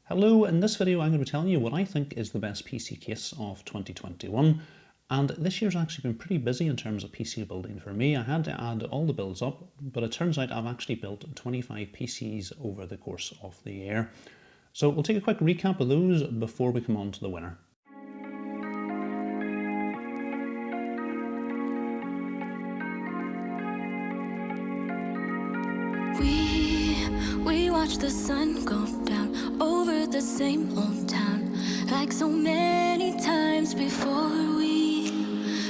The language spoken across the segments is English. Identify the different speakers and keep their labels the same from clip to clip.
Speaker 1: Hello, in this video I'm going to be telling you what I think is the best PC case of 2021, and this year's actually been pretty busy in terms of PC building for me. I had to add all the builds up, but it turns out I've actually built 25 PCs over the course of the year. So we'll take a quick recap of those before we come on to the winner.
Speaker 2: We watch the sun go down over the same old town, like so many times before. We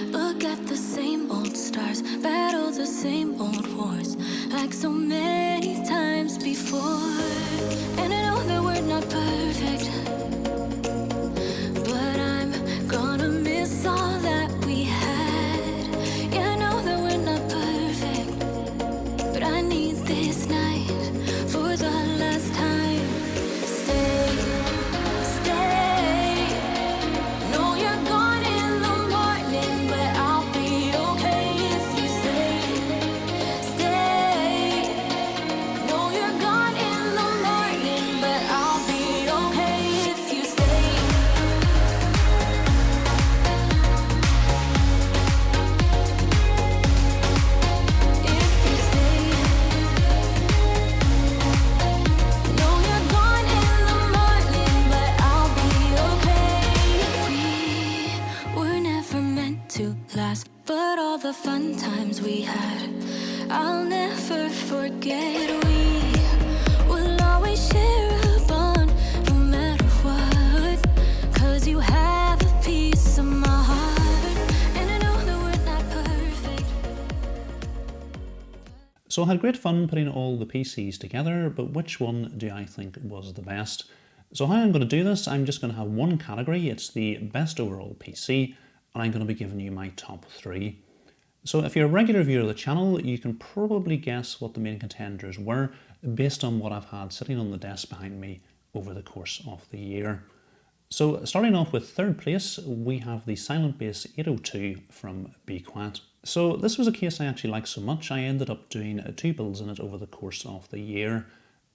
Speaker 2: look at the same old stars, battle the same old wars, like so many times before. And I know that we're not perfect, but I'm gonna miss all that we had. Yeah, I know that we're not perfect, but I need this night for the last time. Stay. Know you're gone in the morning, but I'll be okay if you stay. Stay. Know you're gone in the morning, but I'll be okay if you stay. If you stay. Know you're gone in the morning, but I'll be okay. We were never meant to last, but all the fun times we had, I'll never forget. We will always share a bond, no matter what, 'cause you have a piece of my heart, and I know that we're not perfect.
Speaker 1: So I had great fun putting all the PCs together, but which one do I think was the best? So how I'm going to do this, I'm just going to have one category. It's the best overall PC, and I'm going to be giving you my top 3. So if you're a regular viewer of the channel, you can probably guess what the main contenders were based on what I've had sitting on the desk behind me over the course of the year. So starting off with third place, we have the Silent Base 802 from Be Quiet. So this was a case I actually liked so much, I ended up doing 2 builds in it over the course of the year.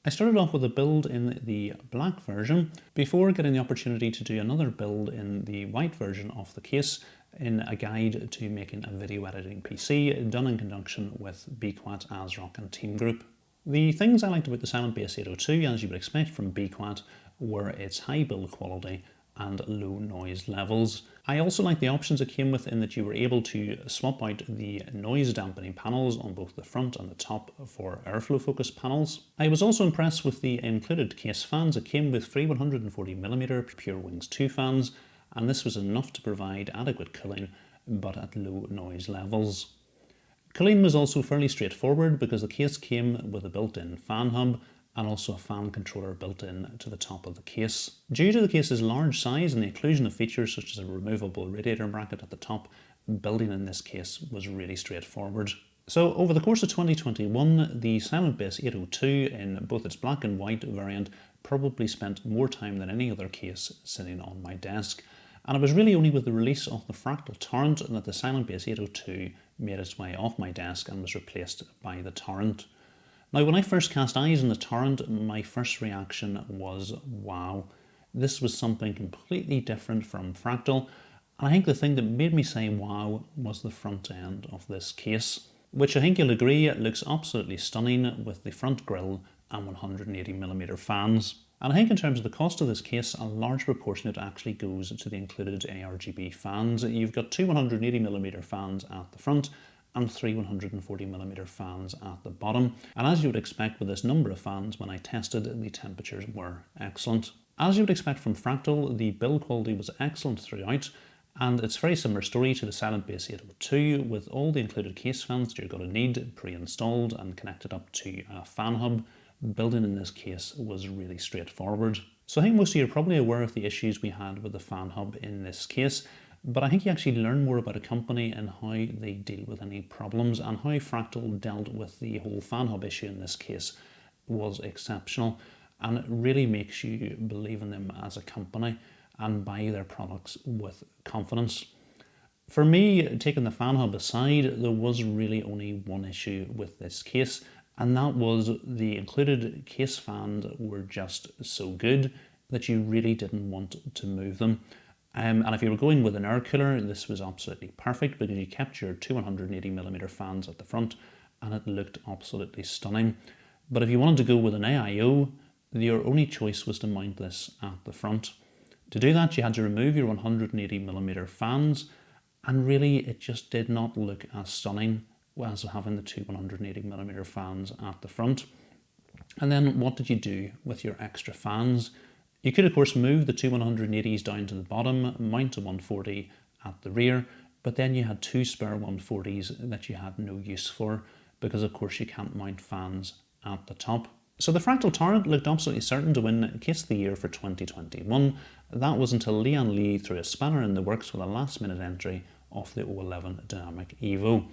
Speaker 1: I started off with a build in the black version before getting the opportunity to do another build in the white version of the case in a guide to making a video editing PC done in conjunction with Be Quiet, ASRock and Team Group. The things I liked about the Silent Base 802, as you would expect from Be Quiet, were its high build quality and low noise levels. I also like the options it came with in that you were able to swap out the noise dampening panels on both the front and the top for airflow focused panels. I was also impressed with the included case fans. It came with 3 140mm Pure Wings 2 fans, and this was enough to provide adequate cooling but at low noise levels. Cooling was also fairly straightforward because the case came with a built-in fan hub and also a fan controller built in to the top of the case. Due to the case's large size and the inclusion of features such as a removable radiator bracket at the top, building in this case was really straightforward. So over the course of 2021, the Silent Base 802 in both its black and white variant probably spent more time than any other case sitting on my desk. And it was really only with the release of the Fractal Torrent that the Silent Base 802 made its way off my desk and was replaced by the Torrent. Now, when I first cast eyes on the Torrent, my first reaction was, wow, this was something completely different from Fractal. And I think the thing that made me say wow was the front end of this case, which I think you'll agree looks absolutely stunning with the front grille and 180mm fans. And I think in terms of the cost of this case, a large proportion of it actually goes to the included ARGB fans. You've got 2 180mm fans at the front and 3 140mm fans at the bottom. And as you would expect with this number of fans, when I tested, the temperatures were excellent. As you would expect from Fractal, the build quality was excellent throughout, and it's a very similar story to the Silent Base 802 with all the included case fans that you're going to need pre-installed and connected up to a fan hub. Building in this case was really straightforward. So I think most of you are probably aware of the issues we had with the fan hub in this case, but I think you actually learn more about a company and how they deal with any problems, and how Fractal dealt with the whole fan hub issue in this case was exceptional, and it really makes you believe in them as a company and buy their products with confidence. For me, taking the fan hub aside, there was really only one issue with this case, and that was the included case fans were just so good that you really didn't want to move them. And if you were going with an air cooler, this was absolutely perfect because you kept your 280mm fans at the front and it looked absolutely stunning. But if you wanted to go with an AIO, your only choice was to mount this at the front. To do that, you had to remove your 180mm fans, and really it just did not look as stunning as having the two 180mm fans at the front. And then what did you do with your extra fans? You could of course move the two 180s down to the bottom, mount a 140 at the rear, but then you had two spare 140s that you had no use for because of course you can't mount fans at the top. So the Fractal Torrent looked absolutely certain to win Case of the Year for 2021. That was until Lian Li threw a spanner in the works with a last minute entry of the O11 Dynamic Evo.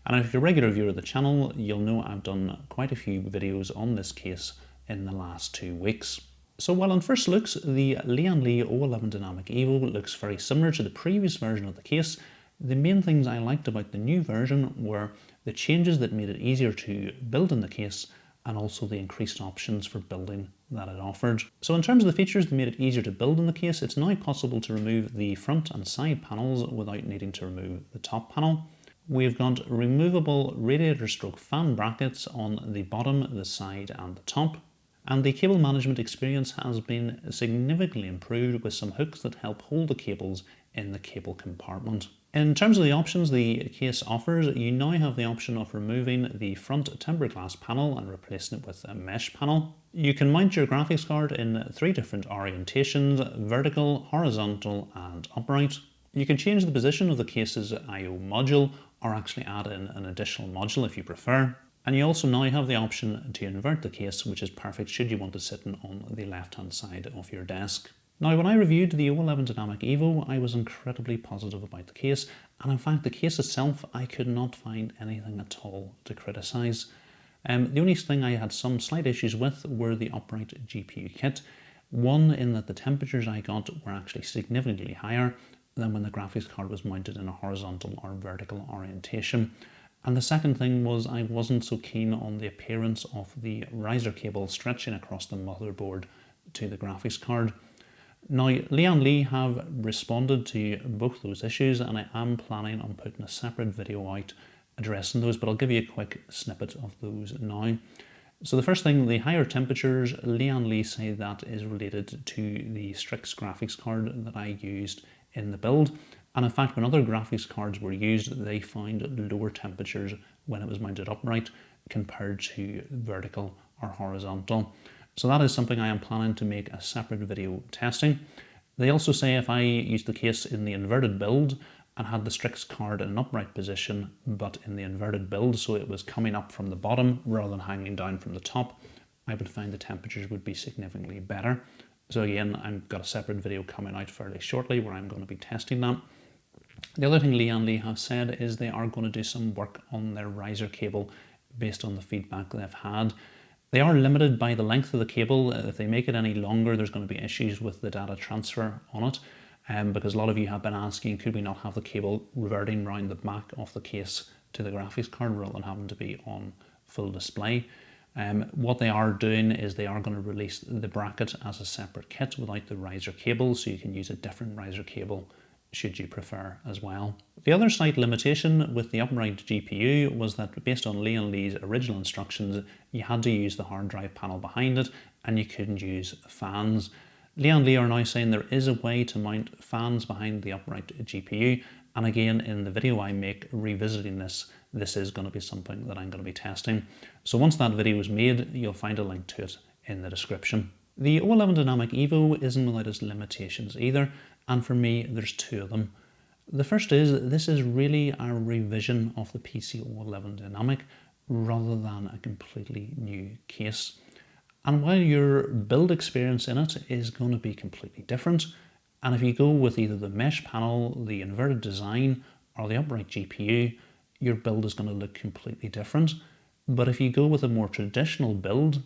Speaker 1: And if you're a regular viewer of the channel, you'll know I've done quite a few videos on this case in the last 2 weeks. So while on first looks, the Lian Li O11 Dynamic Evo looks very similar to the previous version of the case, the main things I liked about the new version were the changes that made it easier to build in the case and also the increased options for building that it offered. So in terms of the features that made it easier to build in the case, it's now possible to remove the front and side panels without needing to remove the top panel. We've got removable radiator stroke fan brackets on the bottom, the side and the top. And the cable management experience has been significantly improved with some hooks that help hold the cables in the cable compartment. In terms of the options the case offers, you now have the option of removing the front tempered glass panel and replacing it with a mesh panel. You can mount your graphics card in 3 different orientations: vertical, horizontal and upright. You can change the position of the case's I/O module or actually add in an additional module if you prefer. And you also now have the option to invert the case, which is perfect should you want to sit on the left hand side of your desk. Now when I reviewed the O11 Dynamic Evo, I was incredibly positive about the case, and in fact the case itself I could not find anything at all to criticise. The only thing I had some slight issues with were the upright GPU kit. One, in that the temperatures I got were actually significantly higher than when the graphics card was mounted in a horizontal or vertical orientation. And the second thing was I wasn't so keen on the appearance of the riser cable stretching across the motherboard to the graphics card. Now, Lian Li have responded to both those issues, and I am planning on putting a separate video out addressing those, but I'll give you a quick snippet of those now. So the first thing, the higher temperatures, Lian Li say that is related to the Strix graphics card that I used in the build. And in fact, when other graphics cards were used, they found lower temperatures when it was mounted upright compared to vertical or horizontal. So that is something I am planning to make a separate video testing. They also say if I used the case in the inverted build and had the Strix card in an upright position, but in the inverted build, so it was coming up from the bottom rather than hanging down from the top, I would find the temperatures would be significantly better. So again, I've got a separate video coming out fairly shortly where I'm going to be testing that. The other thing Lian Li have said is they are going to do some work on their riser cable based on the feedback they've had. They are limited by the length of the cable. If they make it any longer, there's going to be issues with the data transfer on it, because a lot of you have been asking, could we not have the cable reverting around the back of the case to the graphics card rather than having to be on full display. What they are doing is they are going to release the bracket as a separate kit without the riser cable, so you can use a different riser cable should you prefer as well. The other slight limitation with the upright GPU was that based on Lian Li's original instructions, you had to use the hard drive panel behind it and you couldn't use fans. Lian Li are now saying there is a way to mount fans behind the upright GPU, and again in the video I make revisiting this is going to be something that I'm going to be testing. So once that video is made, you'll find a link to it in the description. The O11 Dynamic Evo isn't without its limitations either, and for me there's 2 of them. The first is this is really a revision of the PC O11 Dynamic rather than a completely new case. And while your build experience in it is going to be completely different, and if you go with either the mesh panel, the inverted design, or the upright GPU, your build is going to look completely different. But if you go with a more traditional build,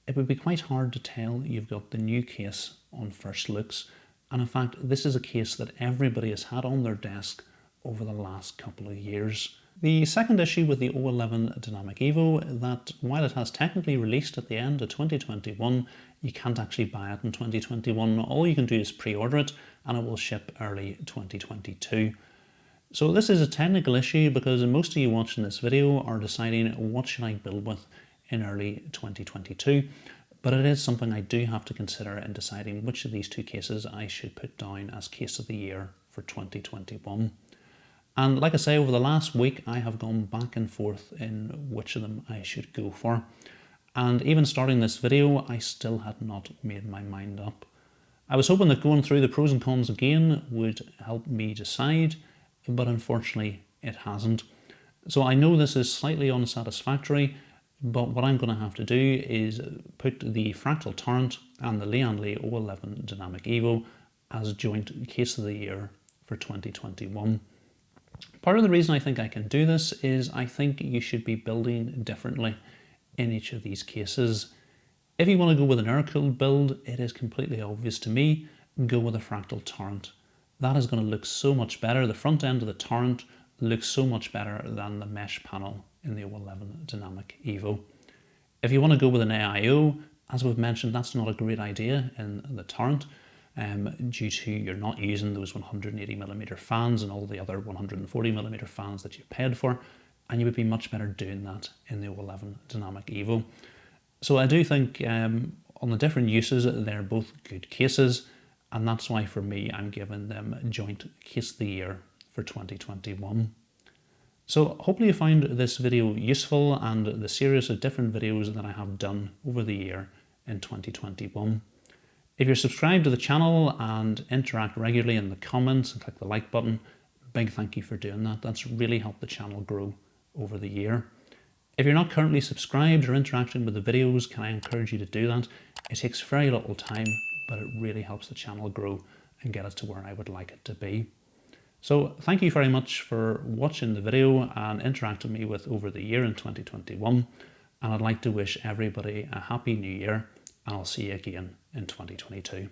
Speaker 1: it would be quite hard to tell you've got the new case on first looks. And in fact, this is a case that everybody has had on their desk over the last couple of years. The second issue with the O11 Dynamic Evo, that while it has technically released at the end of 2021, you can't actually buy it in 2021. All you can do is pre-order it and it will ship early 2022. So this is a technical issue because most of you watching this video are deciding what should I build with in early 2022. But it is something I do have to consider in deciding which of these two cases I should put down as case of the year for 2021. And like I say, over the last week, I have gone back and forth in which of them I should go for. And even starting this video, I still had not made my mind up. I was hoping that going through the pros and cons again would help me decide, but unfortunately it hasn't. So I know this is slightly unsatisfactory, but what I'm going to have to do is put the Fractal Torrent and the Lian Li O11 Dynamic Evo as joint case of the year for 2021. Part of the reason I think I can do this is I think you should be building differently in each of these cases. If you want to go with an air-cooled build, it is completely obvious to me, go with a Fractal Torrent. That is going to look so much better. The front end of the Torrent looks so much better than the mesh panel in the O11 Dynamic Evo. If you want to go with an AIO, as we've mentioned, that's not a great idea in the Torrent. Due to you're not using those 180mm fans and all the other 140mm fans that you paid for, and you would be much better doing that in the O11 Dynamic Evo. So I do think on the different uses, they're both good cases, and that's why for me I'm giving them joint case of the year for 2021. So hopefully you found this video useful and the series of different videos that I have done over the year in 2021. If you're subscribed to the channel and interact regularly in the comments and click the like button, big thank you for doing that. That's really helped the channel grow over the year. If you're not currently subscribed or interacting with the videos, can I encourage you to do that? It takes very little time, but it really helps the channel grow and get us to where I would like it to be. So thank you very much for watching the video and interacting with me with over the year in 2021. And I'd like to wish everybody a happy new year, and I'll see you again in 2022.